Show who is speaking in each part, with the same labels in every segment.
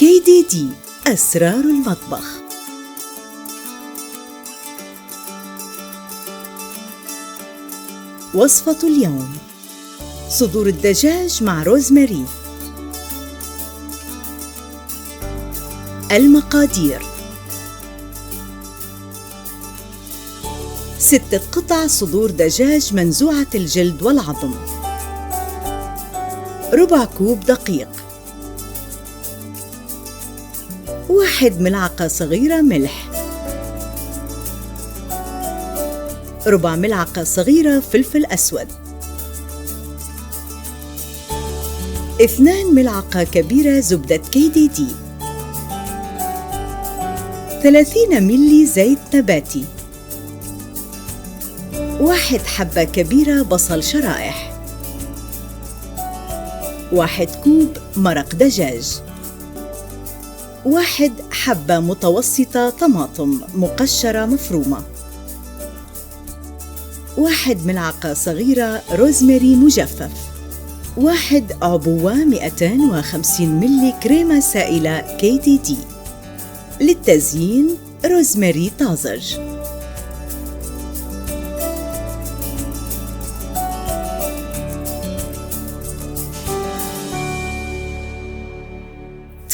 Speaker 1: KDD أسرار المطبخ. وصفة اليوم: صدور الدجاج مع روزماري. المقادير: 6 قطع صدور دجاج منزوعة الجلد والعظم، ربع كوب دقيق، 1 ملعقة صغيرة ملح، ربع ملعقة صغيرة فلفل أسود، 2 ملعقة كبيرة زبدة KDD، 30 ملي زيت نباتي، 1 حبة كبيرة بصل شرائح، 1 كوب مرق دجاج، 1 حبة متوسطة طماطم مقشرة مفرومة، 1 ملعقة صغيرة روزماري مجفف، 1 عبوة 250 ملي كريمة سائلة KDD. للتزيين: روزماري طازج.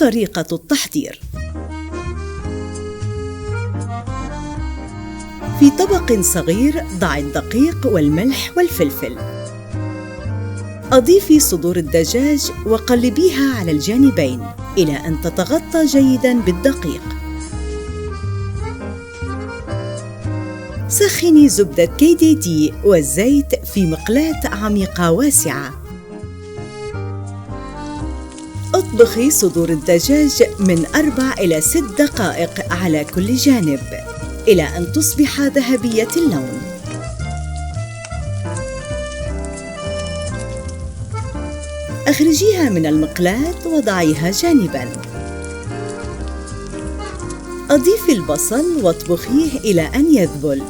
Speaker 1: طريقة التحضير: في طبق صغير ضعي الدقيق والملح والفلفل، أضيفي صدور الدجاج وقلبيها على الجانبين إلى أن تتغطى جيداً بالدقيق. سخني زبدة KDD والزيت في مقلاة عميقة واسعة. اطبخي صدور الدجاج من 4 إلى 6 دقائق على كل جانب إلى أن تصبح ذهبية اللون. أخرجيها من المقلاة وضعيها جانباً. أضيفي البصل واطبخيه إلى أن يذبل.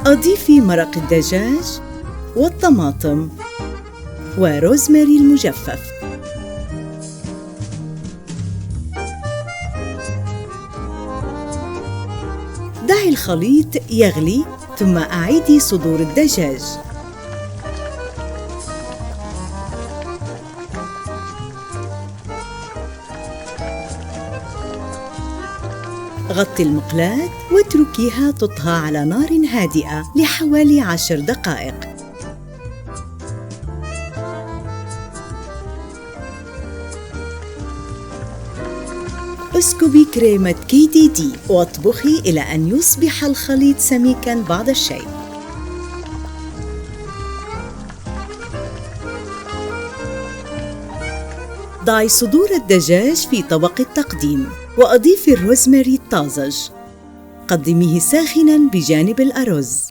Speaker 1: أضيفي مرق الدجاج والطماطم وروزماري المجفف. دعي الخليط يغلي ثم أعيدي صدور الدجاج. غطي المقلاة واتركيها تطهى على نار هادئة لحوالي 10 دقائق. اسكبي كريمة KDD واطبخي إلى أن يصبح الخليط سميكاً بعض الشيء. ضعي صدور الدجاج في طبق التقديم وأضيفي الروزماري الطازج. قدميه ساخناً بجانب الأرز.